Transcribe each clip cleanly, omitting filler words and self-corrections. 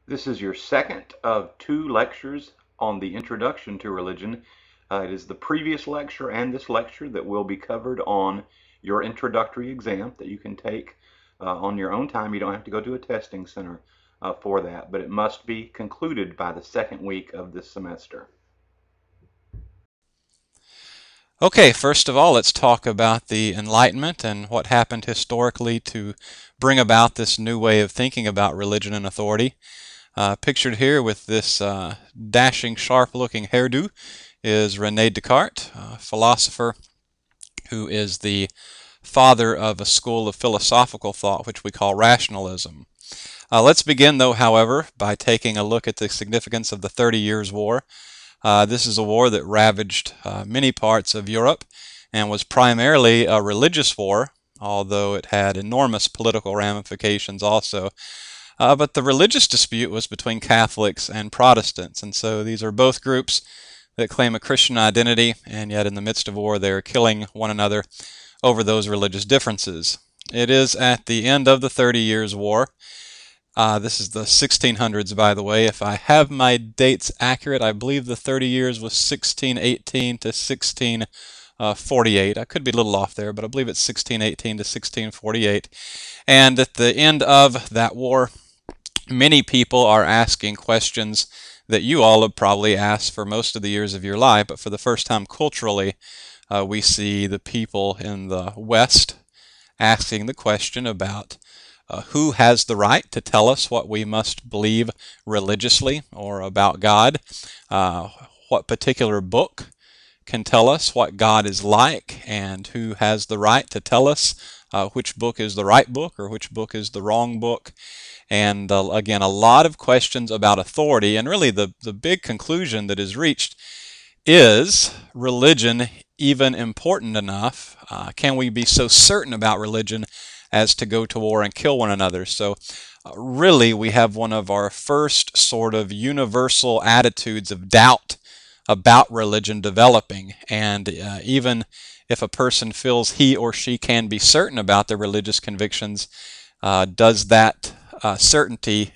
This is your second of two lectures on the Introduction to Religion. It is the previous lecture and this lecture that will be covered on your introductory exam that you can take on your own time. You don't have to go to a testing center for that, but it must be concluded by the second week of this semester. Okay, first of all, let's talk about the Enlightenment and what happened historically to bring about this new way of thinking about religion and authority. Pictured here with this dashing, sharp-looking hairdo is René Descartes, a philosopher who is the father of a school of philosophical thought which we call rationalism. Let's begin, though, however, by taking a look at the significance of the 30 Years' War. This is a war that ravaged many parts of Europe and was primarily a religious war, although it had enormous political ramifications also. But the religious dispute was between Catholics and Protestants, and so these are both groups that claim a Christian identity, and yet in the midst of war they're killing one another over those religious differences. It is at the end of the 30 Years' War. This is the 1600s, by the way. If I have my dates accurate, I believe the 30 years was 1618 to 1648. I could be a little off there, but I believe it's 1618 to 1648. And at the end of that war, many people are asking questions that you all have probably asked for most of the years of your life, but for the first time culturally, we see the people in the West asking the question about who has the right to tell us what we must believe religiously or about God? What particular book can tell us what God is like, and who has the right to tell us which book is the right book or which book is the wrong book? And again, a lot of questions about authority, and really the big conclusion that is reached is religion even important enough? Can we be so certain about religion as to go to war and kill one another? So really we have one of our first sort of universal attitudes of doubt about religion developing, and even if a person feels he or she can be certain about their religious convictions, does that certainty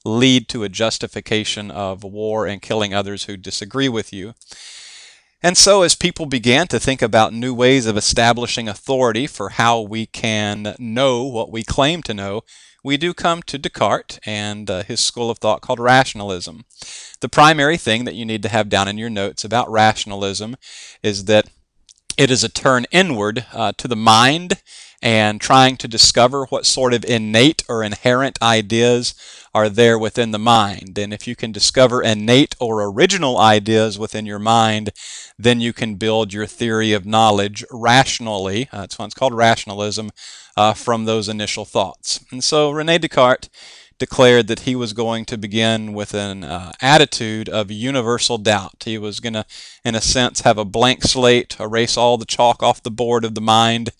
lead to a justification of war and killing others who disagree with you? And so as people began to think about new ways of establishing authority for how we can know what we claim to know, we do come to Descartes and his school of thought called rationalism. The primary thing that you need to have down in your notes about rationalism is that it is a turn inward to the mind and trying to discover what sort of innate or inherent ideas are there within the mind. And if you can discover innate or original ideas within your mind, then you can build your theory of knowledge rationally. That's why it's called rationalism, from those initial thoughts. And so René Descartes declared that he was going to begin with an attitude of universal doubt. He was going to, in a sense, have a blank slate, erase all the chalk off the board of the mind,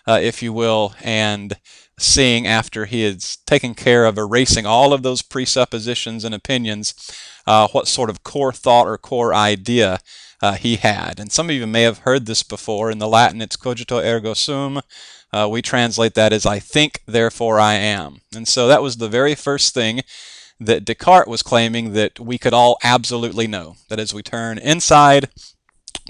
if you will, and seeing after he had taken care of erasing all of those presuppositions and opinions, what sort of core thought or core idea he had. And some of you may have heard this before. In the Latin, it's cogito ergo sum. We translate that as I think, therefore I am. And so that was the very first thing that Descartes was claiming that we could all absolutely know. That as we turn inside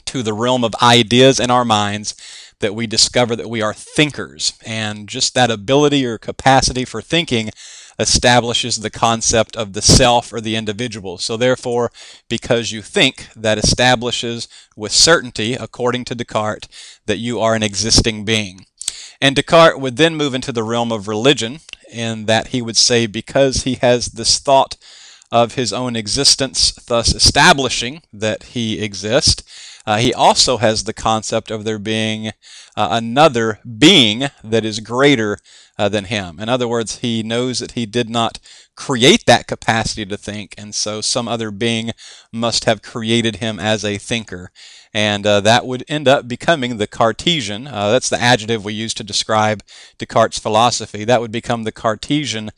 to the realm of ideas in our minds, that we discover that we are thinkers. And just that ability or capacity for thinking establishes the concept of the self or the individual. So therefore, because you think, that establishes with certainty, according to Descartes, that you are an existing being. And Descartes would then move into the realm of religion, in that he would say because he has this thought of his own existence, thus establishing that he exists, he also has the concept of there being another being that is greater than him. In other words, he knows that he did not create that capacity to think, and so some other being must have created him as a thinker. And that would end up becoming the Cartesian. That's the adjective we use to describe Descartes' philosophy. That would become the Cartesian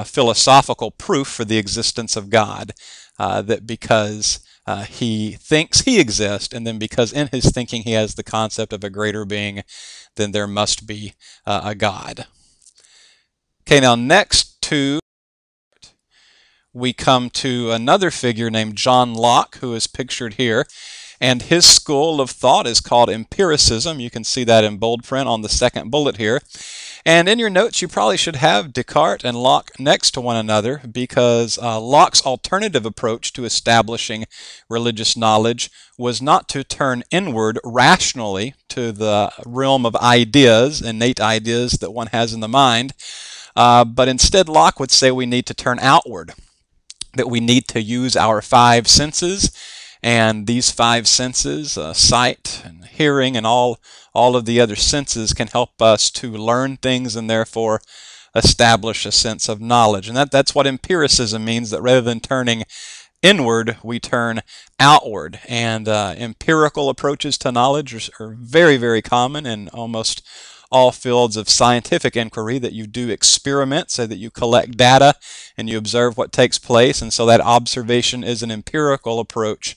philosophical proof for the existence of God. That because he thinks he exists, and then because in his thinking he has the concept of a greater being, then there must be a God. Okay, now next to we come to another figure named John Locke, who is pictured here. And his school of thought is called empiricism. You can see that in bold print on the second bullet here. And in your notes, you probably should have Descartes and Locke next to one another, because Locke's alternative approach to establishing religious knowledge was not to turn inward rationally to the realm of ideas, innate ideas that one has in the mind, but instead Locke would say we need to turn outward, that we need to use our five senses. And these five senses, sight and hearing and all of the other senses, can help us to learn things and therefore establish a sense of knowledge. And that's what empiricism means, that rather than turning inward, we turn outward. And empirical approaches to knowledge are very, very common in almost all fields of scientific inquiry, that you do experiments, so that you collect data and you observe what takes place, and so that observation is an empirical approach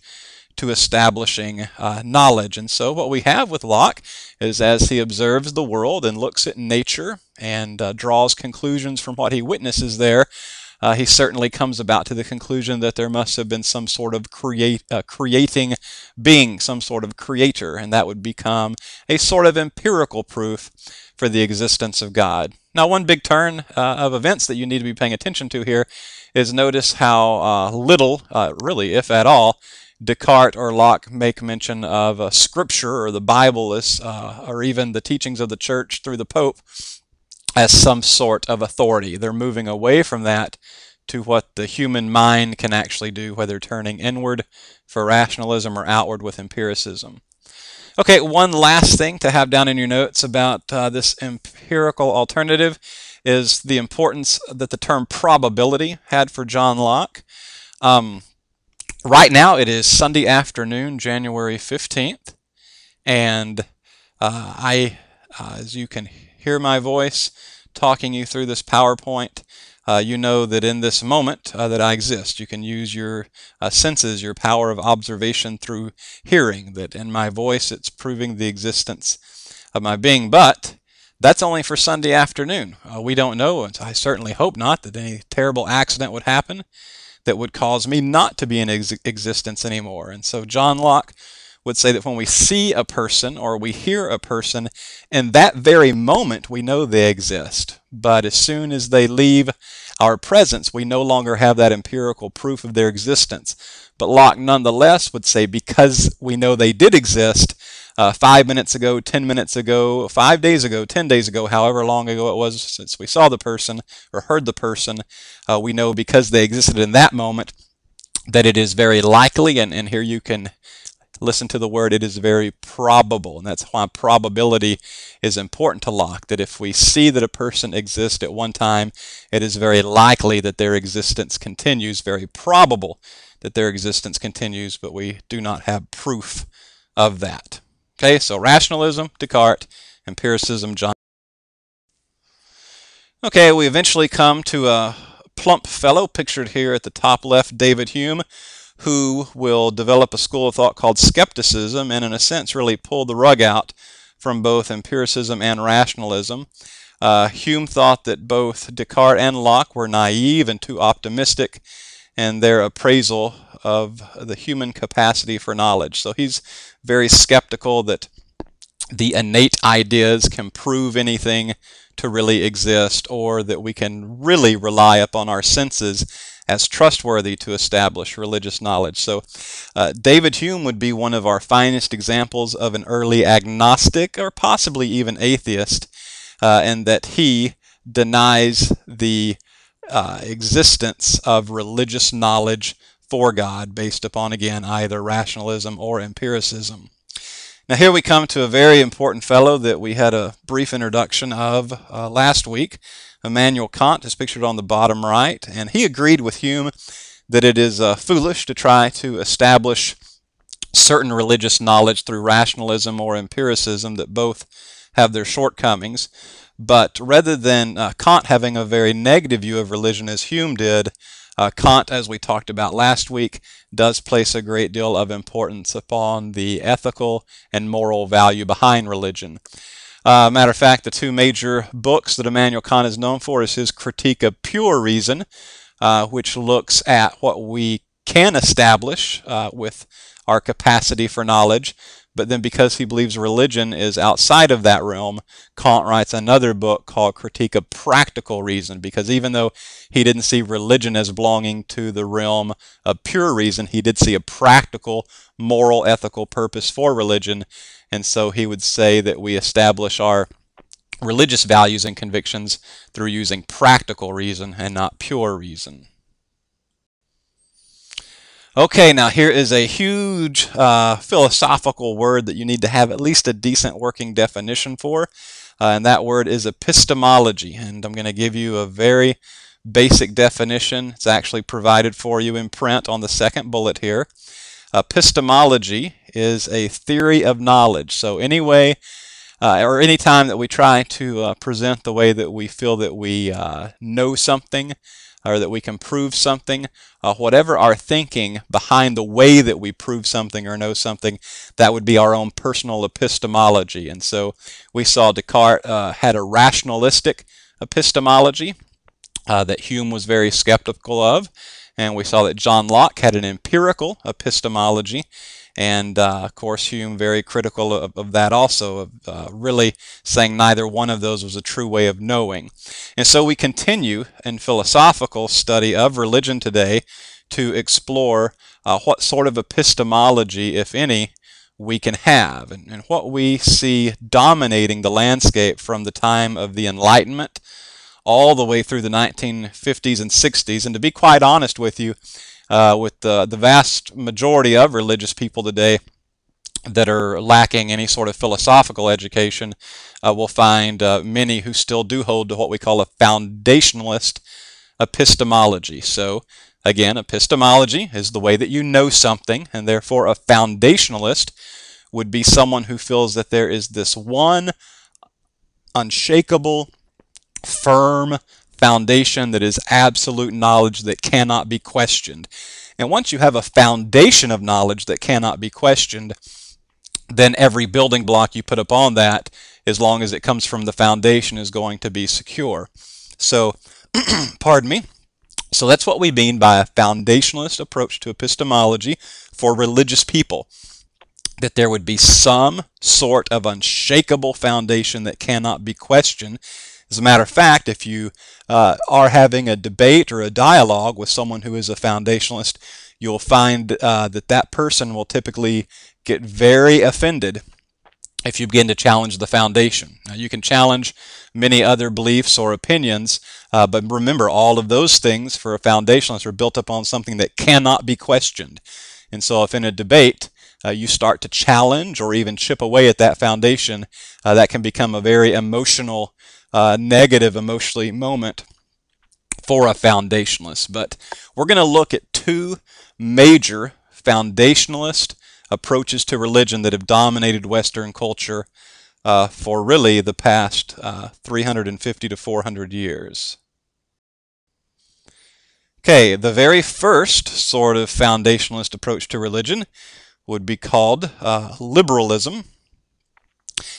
to establishing knowledge. And so what we have with Locke is, as he observes the world and looks at nature and draws conclusions from what he witnesses there, he certainly comes about to the conclusion that there must have been some sort of creating being, some sort of creator, and that would become a sort of empirical proof for the existence of God. Now, one big turn of events that you need to be paying attention to here is notice how little, really, if at all, Descartes or Locke make mention of Scripture or the Bible or even the teachings of the Church through the Pope as some sort of authority. They're moving away from that to what the human mind can actually do, whether turning inward for rationalism or outward with empiricism. Okay, one last thing to have down in your notes about this empirical alternative is the importance that the term probability had for John Locke. Right now it is Sunday afternoon, January 15th, and as you can hear my voice talking you through this PowerPoint, you know that in this moment that I exist. You can use your senses, your power of observation through hearing, that in my voice it's proving the existence of my being. But that's only for Sunday afternoon. We don't know, and I certainly hope not, that any terrible accident would happen that would cause me not to be in existence anymore. And so John Locke would say that when we see a person or we hear a person, in that very moment we know they exist. But as soon as they leave our presence, we no longer have that empirical proof of their existence. But Locke nonetheless would say, because we know they did exist 5 minutes ago, 10 minutes ago, 5 days ago, 10 days ago, however long ago it was since we saw the person or heard the person, we know because they existed in that moment that it is very likely, and here you can listen to the word, it is very probable. And that's why probability is important to Locke, that if we see that a person exists at one time, it is very likely that their existence continues, very probable that their existence continues, but we do not have proof of that. Okay, so rationalism, Descartes; empiricism, John. Okay, we eventually come to a plump fellow pictured here at the top left, David Hume, who will develop a school of thought called skepticism, and in a sense really pull the rug out from both empiricism and rationalism. Hume thought that both Descartes and Locke were naive and too optimistic in their appraisal of the human capacity for knowledge. So he's very skeptical that the innate ideas can prove anything to really exist, or that we can really rely upon our senses as trustworthy to establish religious knowledge. So David Hume would be one of our finest examples of an early agnostic, or possibly even atheist, and that he denies the existence of religious knowledge for God based upon, again, either rationalism or empiricism. Now here we come to a very important fellow that we had a brief introduction of last week. Immanuel Kant is pictured on the bottom right, and he agreed with Hume that it is foolish to try to establish certain religious knowledge through rationalism or empiricism, that both have their shortcomings. But rather than Kant having a very negative view of religion as Hume did, Kant, as we talked about last week, does place a great deal of importance upon the ethical and moral value behind religion. Matter of fact, the two major books that Immanuel Kant is known for is his Critique of Pure Reason, which looks at what we can establish with our capacity for knowledge. But then because he believes religion is outside of that realm, Kant writes another book called Critique of Practical Reason, because even though he didn't see religion as belonging to the realm of pure reason, he did see a practical, moral, ethical purpose for religion. And so he would say that we establish our religious values and convictions through using practical reason and not pure reason. Okay, now here is a huge philosophical word that you need to have at least a decent working definition for, and that word is epistemology. And I'm going to give you a very basic definition. It's actually provided for you in print on the second bullet here. Epistemology is a theory of knowledge. So any way or any time that we try to present the way that we feel that we know something, or that we can prove something, whatever our thinking behind the way that we prove something or know something, that would be our own personal epistemology. And so we saw Descartes had a rationalistic epistemology that Hume was very skeptical of, and we saw that John Locke had an empirical epistemology, and of course Hume very critical of that also, of really saying neither one of those was a true way of knowing. And so we continue in philosophical study of religion today to explore what sort of epistemology, if any, we can have, and what we see dominating the landscape from the time of the Enlightenment all the way through the 1950s and 60s. And to be quite honest with you, with the vast majority of religious people today that are lacking any sort of philosophical education, we'll find many who still do hold to what we call a foundationalist epistemology. So again, epistemology is the way that you know something, and therefore a foundationalist would be someone who feels that there is this one unshakable, firm foundation that is absolute knowledge that cannot be questioned. And once you have a foundation of knowledge that cannot be questioned, then every building block you put upon that, as long as it comes from the foundation, is going to be secure. So, pardon me. So that's what we mean by a foundationalist approach to epistemology for religious people. That there would be some sort of unshakable foundation that cannot be questioned. As a matter of fact, if you are having a debate or a dialogue with someone who is a foundationalist, you'll find that that person will typically get very offended if you begin to challenge the foundation. Now, you can challenge many other beliefs or opinions, but remember, all of those things for a foundationalist are built upon something that cannot be questioned. And so if in a debate you start to challenge or even chip away at that foundation, that can become a very emotional, negative emotionally moment for a foundationalist. But we're going to look at two major foundationalist approaches to religion that have dominated Western culture for really the past 350 to 400 years. Okay, the very first sort of foundationalist approach to religion would be called liberalism.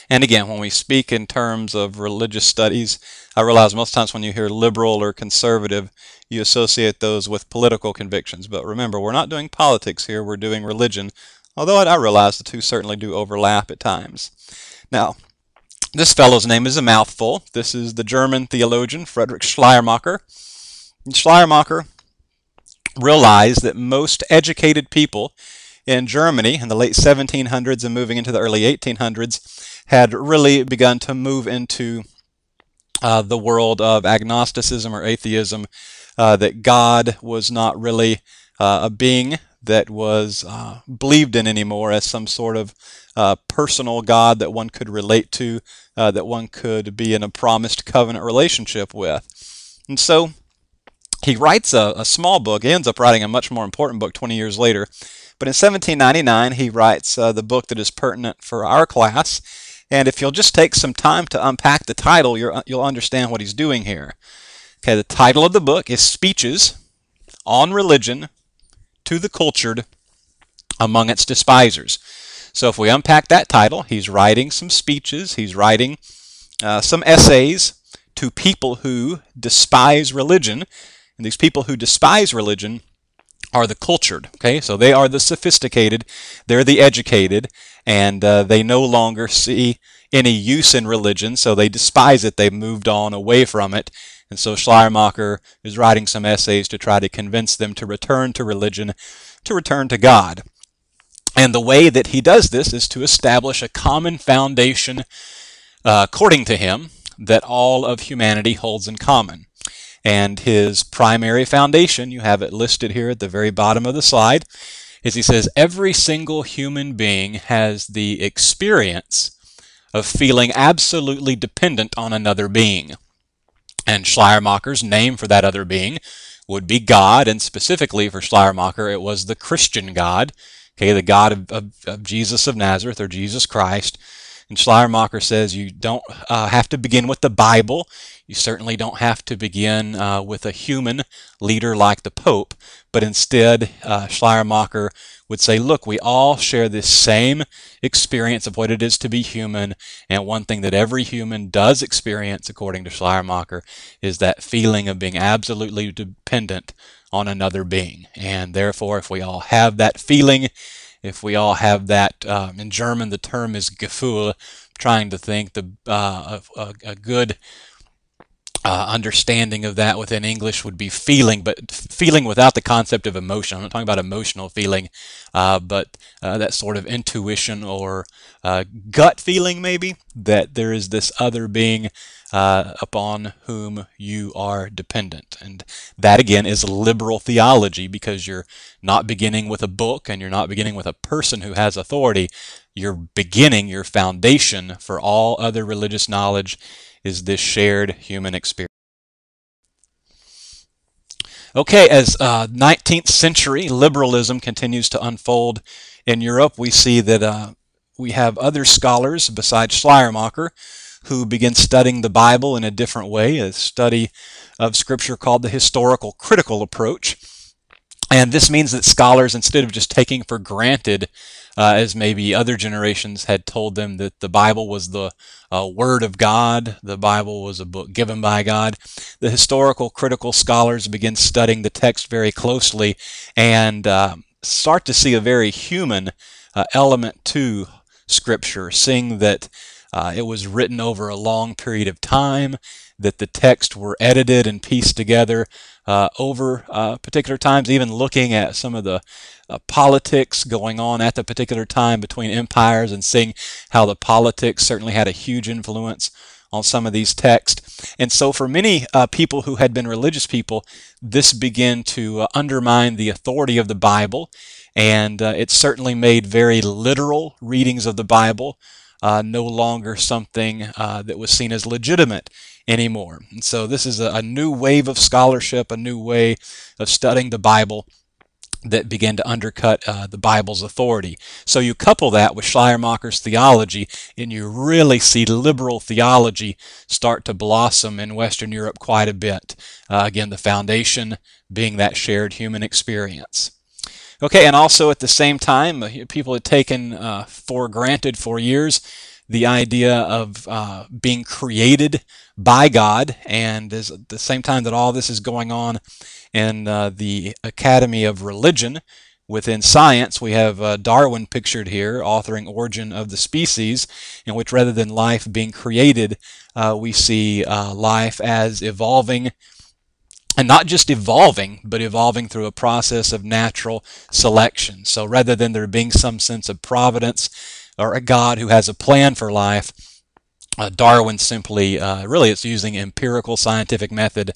And again, when we speak in terms of religious studies, I realize most times when you hear liberal or conservative, you associate those with political convictions. But remember, we're not doing politics here, we're doing religion, although I realize the two certainly do overlap at times. Now, this fellow's name is a mouthful. This is the German theologian Friedrich Schleiermacher. And Schleiermacher realized that most educated people in Germany in the late 1700s and moving into the early 1800s had really begun to move into the world of agnosticism or atheism, that God was not really a being that was believed in anymore as some sort of personal God that one could relate to, that one could be in a promised covenant relationship with. And so he writes a small book. He ends up writing a much more important book 20 years later. But in 1799, he writes the book that is pertinent for our class. And if you'll just take some time to unpack the title, you'll understand what he's doing here. Okay, the title of the book is Speeches on Religion to the Cultured Among Its Despisers. So if we unpack that title, he's writing some speeches, he's writing some essays to people who despise religion, And these people who despise religion are the cultured, okay? So they are the sophisticated, they're the educated, and they no longer see any use in religion, so they despise it. They've moved on away from it. And so Schleiermacher is writing some essays to try to convince them to return to religion, to return to God. And the way that he does this is to establish a common foundation, according to him, that all of humanity holds in common. And his primary foundation, you have it listed here at the very bottom of the slide, is he says every single human being has the experience of feeling absolutely dependent on another being. And Schleiermacher's name for that other being would be God, and specifically for Schleiermacher, it was the Christian God, okay, the God of Jesus of Nazareth, or Jesus Christ. And Schleiermacher says you don't have to begin with the Bible. You certainly don't have to begin with a human leader like the Pope, but instead Schleiermacher would say, look, we all share this same experience of what it is to be human, and one thing that every human does experience, according to Schleiermacher, is that feeling of being absolutely dependent on another being. And therefore, if we all have that feeling, if we all have that, in German the term is Gefühl, trying to think a good understanding of that within English would be feeling, but feeling without the concept of emotion. I'm not talking about emotional feeling, but that sort of intuition or gut feeling, maybe, that there is this other being upon whom you are dependent. And that, again, is liberal theology, because you're not beginning with a book and you're not beginning with a person who has authority. You're beginning, your foundation for all other religious knowledge is this shared human experience. Okay, as 19th century liberalism continues to unfold in Europe, we see that we have other scholars besides Schleiermacher who begin studying the Bible in a different way, a study of Scripture called the historical critical approach. And this means that scholars, instead of just taking for granted, as maybe other generations had told them, that the Bible was the Word of God, the Bible was a book given by God, the historical critical scholars begin studying the text very closely and start to see a very human element to Scripture, seeing that it was written over a long period of time, that the texts were edited and pieced together over particular times, even looking at some of the politics going on at the particular time between empires and seeing how the politics certainly had a huge influence on some of these texts. And so for many people who had been religious people, this began to undermine the authority of the Bible, and it certainly made very literal readings of the Bible no longer something that was seen as legitimate anymore. And so this is a new wave of scholarship, a new way of studying the Bible that began to undercut the Bible's authority. So you couple that with Schleiermacher's theology, and you really see liberal theology start to blossom in Western Europe quite a bit. Again, the foundation being that shared human experience. Okay, and also at the same time, people had taken for granted for years the idea of being created by God, and at the same time that all this is going on in the Academy of Religion within science, we have Darwin pictured here, authoring Origin of the Species, in which rather than life being created, we see life as evolving. And not just evolving, but evolving through a process of natural selection. So rather than there being some sense of providence or a God who has a plan for life, Darwin simply, really it's using empirical scientific method,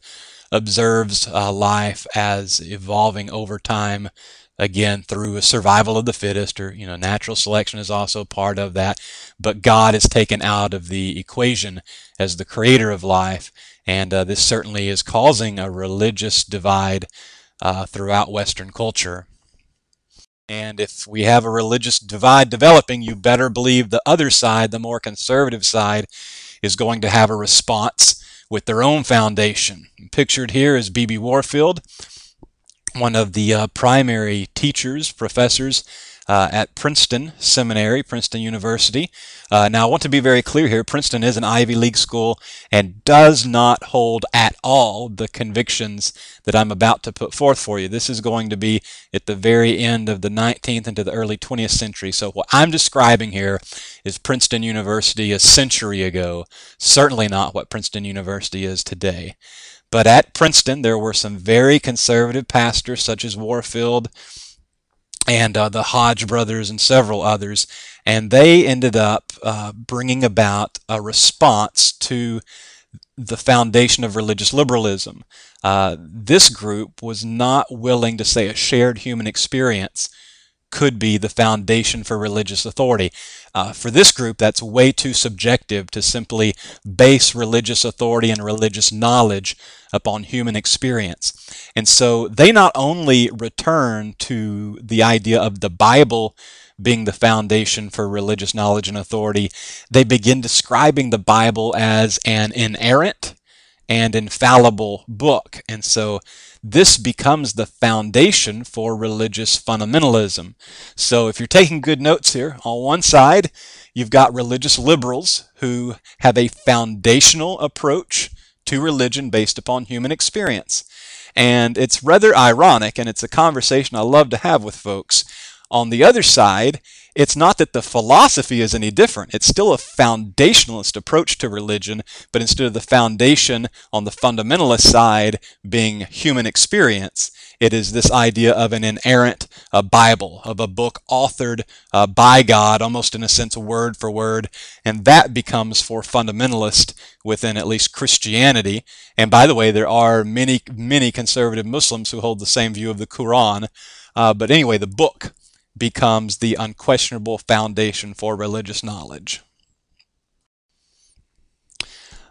observes life as evolving over time, again through a survival of the fittest, or natural selection is also part of that. But God is taken out of the equation as the creator of life. And this certainly is causing a religious divide throughout Western culture. And if we have a religious divide developing, you better believe the other side, the more conservative side, is going to have a response with their own foundation. Pictured here is B.B. Warfield, one of the primary teachers, professors at Princeton Seminary, Princeton University. Now, I want to be very clear here. Princeton is an Ivy League school and does not hold at all the convictions that I'm about to put forth for you. This is going to be at the very end of the 19th into the early 20th century. So what I'm describing here is Princeton University a century ago, certainly not what Princeton University is today. But at Princeton, there were some very conservative pastors such as Warfield and the Hodge brothers and several others, and they ended up bringing about a response to the foundation of religious liberalism. This group was not willing to say a shared human experience could be the foundation for religious authority. For this group, that's way too subjective to simply base religious authority and religious knowledge upon human experience. And so they not only return to the idea of the Bible being the foundation for religious knowledge and authority, they begin describing the Bible as an inerrant and infallible book. And so this becomes the foundation for religious fundamentalism. So if you're taking good notes here, on one side, you've got religious liberals who have a foundational approach to religion based upon human experience. And it's rather ironic, and it's a conversation I love to have with folks. On the other side, it's not that the philosophy is any different. It's still a foundationalist approach to religion, but instead of the foundation on the fundamentalist side being human experience, it is this idea of an inerrant Bible, of a book authored by God, almost in a sense word for word, and that becomes for fundamentalists within at least Christianity. And by the way, there are many conservative Muslims who hold the same view of the Quran, but anyway, the book becomes the unquestionable foundation for religious knowledge.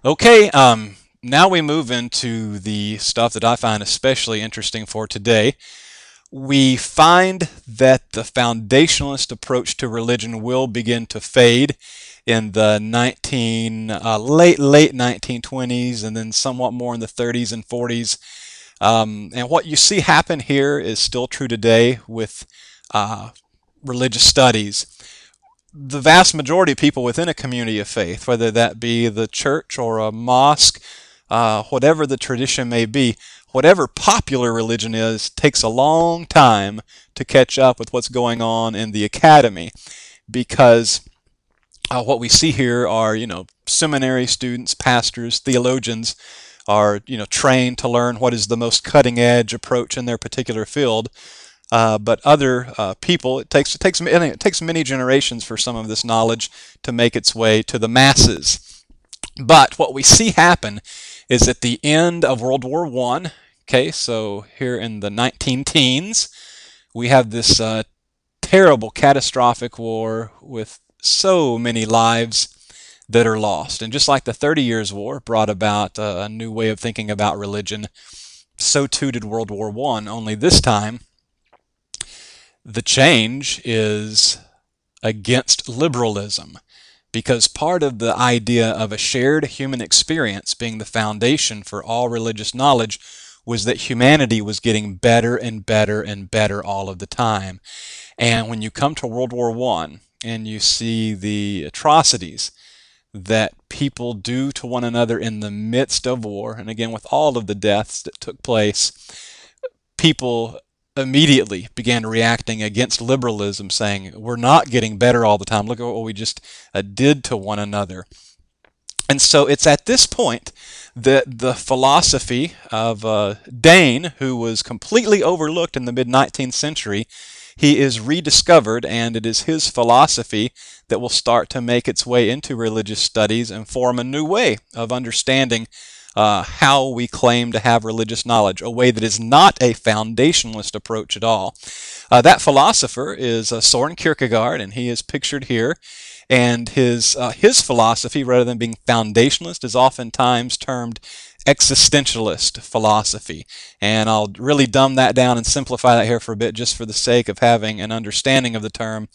Okay, now we move into the stuff that I find especially interesting for today. We find that the foundationalist approach to religion will begin to fade in the late 1920s, and then somewhat more in the 30s and 40s. And what you see happen here is still true today with religious studies. The vast majority of people within a community of faith, whether that be the church or a mosque, whatever the tradition may be, whatever popular religion is, takes a long time to catch up with what's going on in the academy, because what we see here are, seminary students, pastors, theologians are, trained to learn what is the most cutting edge approach in their particular field. But other people, it takes many generations for some of this knowledge to make its way to the masses. But what we see happen is at the end of World War I, okay, so here in the 19-teens, we have this terrible, catastrophic war with so many lives that are lost. And just like the 30 Years' War brought about a new way of thinking about religion, so too did World War I, only this time the change is against liberalism, because part of the idea of a shared human experience being the foundation for all religious knowledge was that humanity was getting better and better and better all of the time. And when you come to World War I and you see the atrocities that people do to one another in the midst of war, and again with all of the deaths that took place, people immediately began reacting against liberalism, saying, we're not getting better all the time. Look at what we just did to one another. And so it's at this point that the philosophy of Dane, who was completely overlooked in the mid-19th century, he is rediscovered, and it is his philosophy that will start to make its way into religious studies and form a new way of understanding how we claim to have religious knowledge, a way that is not a foundationalist approach at all. That philosopher is Soren Kierkegaard, and he is pictured here. And his philosophy, rather than being foundationalist, is oftentimes termed existentialist philosophy. And I'll really dumb that down and simplify that here for a bit, just for the sake of having an understanding of the term.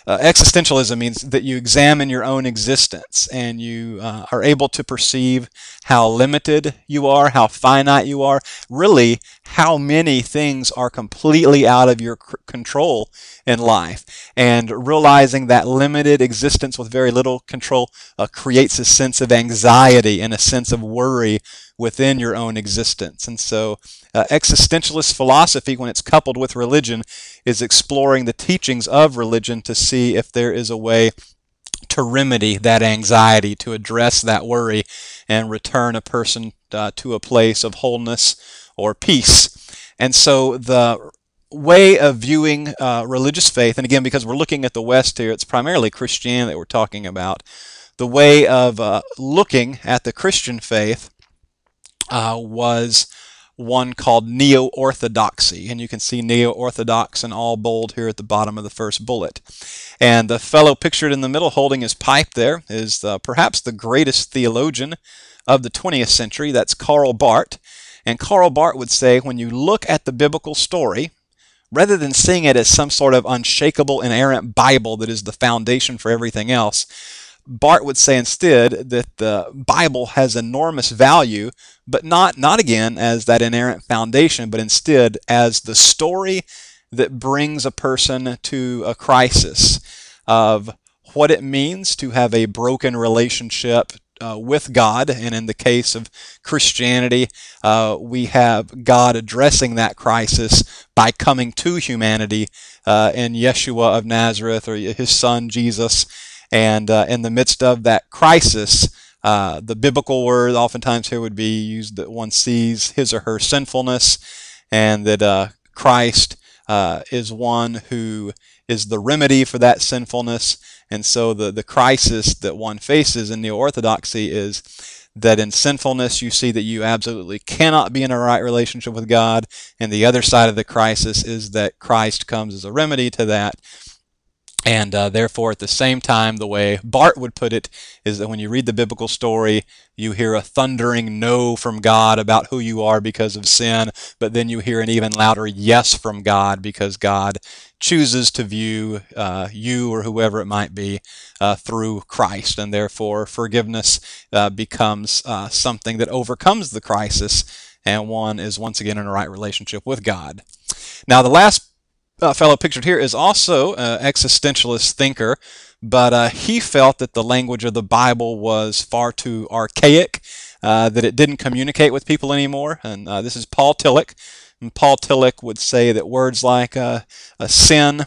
Existentialism means that you examine your own existence, and you are able to perceive how limited you are, how finite you are, really how many things are completely out of your control in life. And realizing that limited existence with very little control creates a sense of anxiety and a sense of worry within your own existence. And so existentialist philosophy, when it's coupled with religion, is exploring the teachings of religion to see if there is a way to remedy that anxiety, to address that worry, and return a person to a place of wholeness or peace. And so the way of viewing religious faith, and again, because we're looking at the West here, it's primarily Christianity that we're talking about. The way of looking at the Christian faith was one called neo-orthodoxy, and you can see neo-orthodox in all bold here at the bottom of the first bullet. And the fellow pictured in the middle holding his pipe there is perhaps the greatest theologian of the 20th century. That's Karl Barth. And Karl Barth would say, when you look at the biblical story, rather than seeing it as some sort of unshakable, inerrant Bible that is the foundation for everything else, Barth would say instead that the Bible has enormous value, but not again as that inerrant foundation, but instead as the story that brings a person to a crisis of what it means to have a broken relationship with God. And in the case of Christianity, we have God addressing that crisis by coming to humanity in Yeshua of Nazareth, or his son Jesus. And in the midst of that crisis, the biblical word oftentimes here would be used that one sees his or her sinfulness, and that Christ is one who is the remedy for that sinfulness. And so the crisis that one faces in neo-orthodoxy is that in sinfulness you see that you absolutely cannot be in a right relationship with God, and the other side of the crisis is that Christ comes as a remedy to that. And therefore, at the same time, the way Barth would put it is that when you read the biblical story, you hear a thundering no from God about who you are because of sin, but then you hear an even louder yes from God because God chooses to view you or whoever it might be through Christ, and therefore forgiveness becomes something that overcomes the crisis, and one is once again in a right relationship with God. Now, the last fellow pictured here is also an existentialist thinker, but he felt that the language of the Bible was far too archaic, that it didn't communicate with people anymore. And this is Paul Tillich. And Paul Tillich would say that words like a sin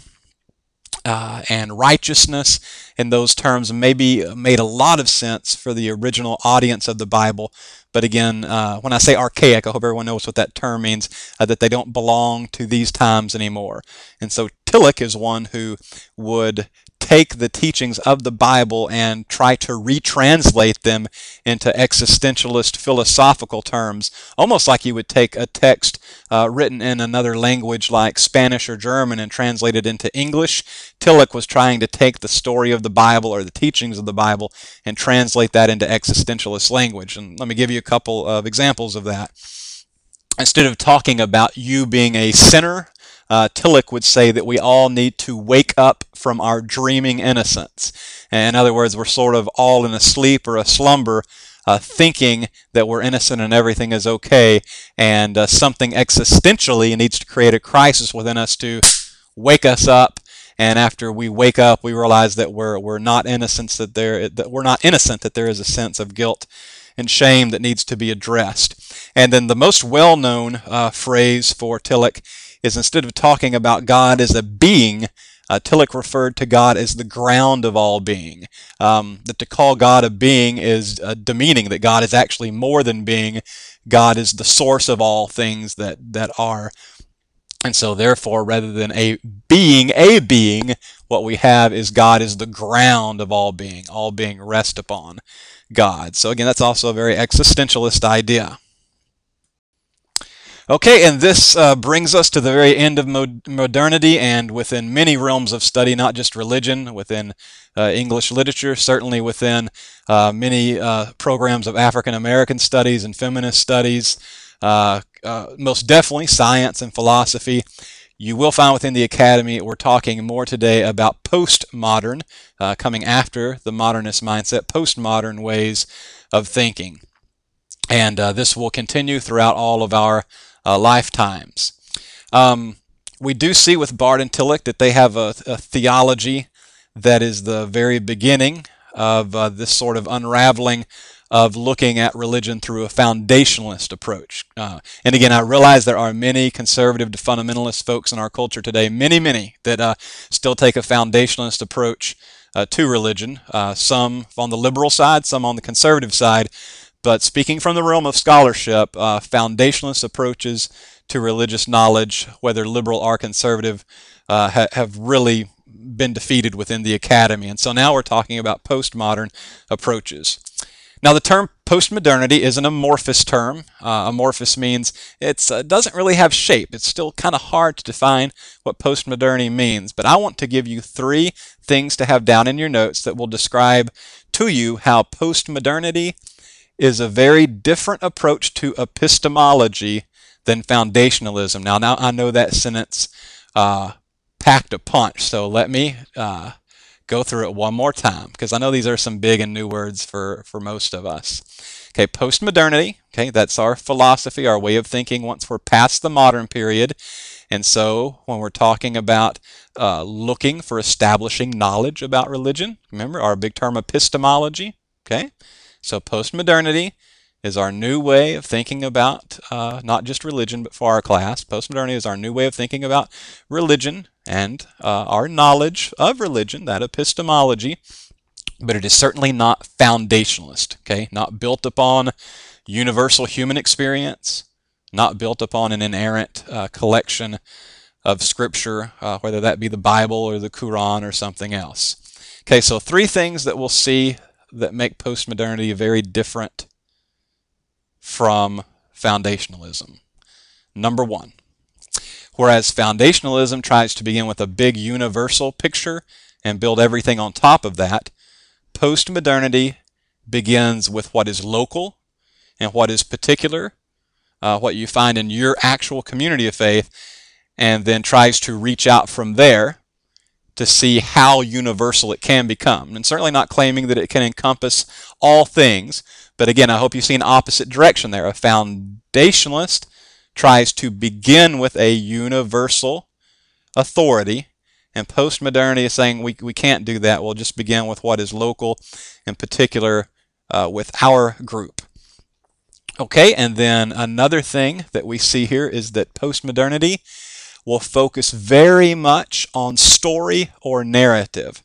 and righteousness, in those terms, maybe made a lot of sense for the original audience of the Bible. But again, when I say archaic, I hope everyone knows what that term means, that they don't belong to these times anymore. And so Tillich is one who would take the teachings of the Bible and try to retranslate them into existentialist philosophical terms, almost like you would take a text written in another language like Spanish or German and translate it into English. Tillich was trying to take the story of the Bible or the teachings of the Bible and translate that into existentialist language. And let me give you a couple of examples of that. Instead of talking about you being a sinner, Tillich would say that we all need to wake up from our dreaming innocence. In other words, we're sort of all in a sleep or a slumber, thinking that we're innocent and everything is okay, and something existentially needs to create a crisis within us to wake us up. And after we wake up, we realize that we're not innocent, that there is a sense of guilt and shame that needs to be addressed. And then the most well-known phrase for Tillich is, instead of talking about God as a being, Tillich referred to God as the ground of all being. That to call God a being is demeaning, that God is actually more than being. God is the source of all things that are. And so therefore, rather than a being, what we have is God is the ground of all being rest upon God. So again, that's also a very existentialist idea. Okay, and this brings us to the very end of modernity, and within many realms of study, not just religion, within English literature, certainly within many programs of African American studies and feminist studies, most definitely science and philosophy. You will find within the Academy we're talking more today about postmodern, coming after the modernist mindset, postmodern ways of thinking. And this will continue throughout all of our lifetimes. We do see with Bard and Tillich that they have a theology that is the very beginning of this sort of unraveling of looking at religion through a foundationalist approach. And again, I realize there are many conservative to fundamentalist folks in our culture today, many that still take a foundationalist approach to religion, some on the liberal side, some on the conservative side. But speaking from the realm of scholarship, foundationalist approaches to religious knowledge, whether liberal or conservative, have really been defeated within the academy. And so now we're talking about postmodern approaches. Now the term postmodernity is an amorphous term. Amorphous means it doesn't really have shape. It's still kind of hard to define what postmodernity means. But I want to give you 3 things to have down in your notes that will describe to you how postmodernity is a very different approach to epistemology than foundationalism. Now I know that sentence packed a punch, so let me go through it one more time, because I know these are some big and new words for most of us. Okay, postmodernity, okay, that's our philosophy, our way of thinking once we're past the modern period. And so when we're talking about looking for establishing knowledge about religion, remember our big term epistemology, okay? So postmodernity is our new way of thinking about not just religion, but for our class. Postmodernity is our new way of thinking about religion and our knowledge of religion, that epistemology, but it is certainly not foundationalist, okay? Not built upon universal human experience, not built upon an inerrant collection of scripture, whether that be the Bible or the Quran or something else. Okay, so 3 things that we'll see that make postmodernity very different from foundationalism. Number 1, whereas foundationalism tries to begin with a big universal picture and build everything on top of that, postmodernity begins with what is local and what is particular, what you find in your actual community of faith, and then tries to reach out from there to see how universal it can become. And certainly not claiming that it can encompass all things, but again, I hope you see an opposite direction there. A foundationalist tries to begin with a universal authority, and postmodernity is saying we can't do that. We'll just begin with what is local, in particular with our group. Okay, and then another thing that we see here is that postmodernity will focus very much on story or narrative.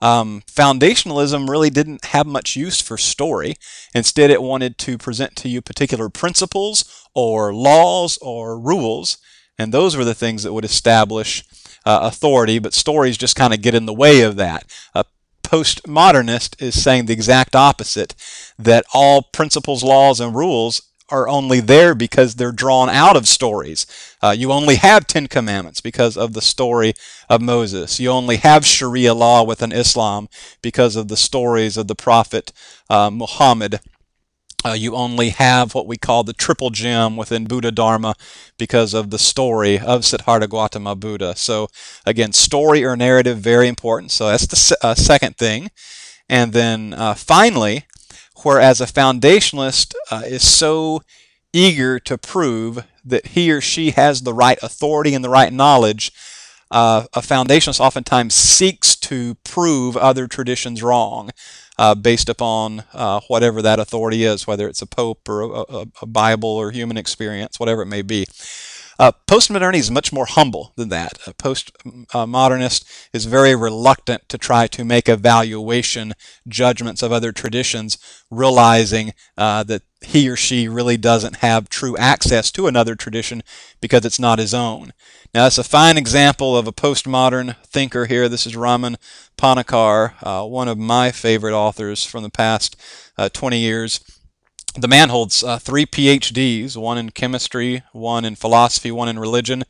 Foundationalism really didn't have much use for story. Instead, it wanted to present to you particular principles or laws or rules, and those were the things that would establish authority, but stories just kind of get in the way of that. A postmodernist is saying the exact opposite, that all principles, laws, and rules are only there because they're drawn out of stories. You only have 10 commandments because of the story of Moses. You only have Sharia law within Islam because of the stories of the prophet Muhammad. You only have what we call the triple gem within Buddha Dharma because of the story of Siddhartha Gautama Buddha. So again, story or narrative, very important. So that's the second thing. And then finally, whereas a foundationalist is so eager to prove that he or she has the right authority and the right knowledge, a foundationalist oftentimes seeks to prove other traditions wrong based upon whatever that authority is, whether it's a pope or a Bible or human experience, whatever it may be. Postmodernity is much more humble than that. A postmodernist is very reluctant to try to make evaluation judgments of other traditions, realizing that he or she really doesn't have true access to another tradition because it's not his own. Now, that's a fine example of a postmodern thinker here. This is Raman Panakar, one of my favorite authors from the past 20 years. The man holds 3 PhDs, one in chemistry, one in philosophy, one in religion.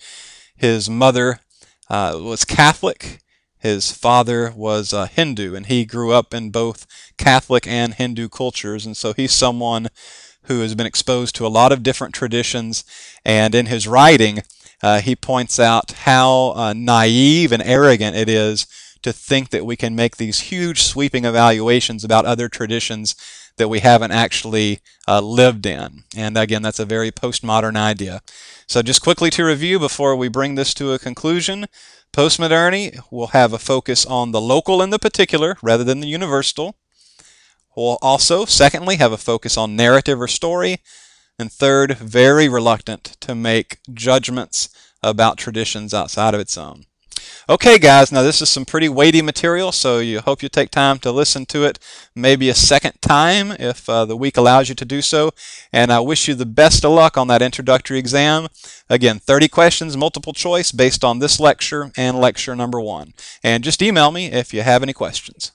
His mother was Catholic. His father was Hindu, and he grew up in both Catholic and Hindu cultures. And so he's someone who has been exposed to a lot of different traditions. And in his writing, he points out how naive and arrogant it is to think that we can make these huge sweeping evaluations about other traditions that we haven't actually lived in. And again, that's a very postmodern idea. So just quickly to review before we bring this to a conclusion, postmodernity will have a focus on the local and the particular rather than the universal. We'll also, secondly, have a focus on narrative or story. And third, very reluctant to make judgments about traditions outside of its own. Okay, guys, now this is some pretty weighty material, so you hope you take time to listen to it maybe a second time if the week allows you to do so. And I wish you the best of luck on that introductory exam. Again, 30 questions, multiple choice, based on this lecture and lecture number 1. And just email me if you have any questions.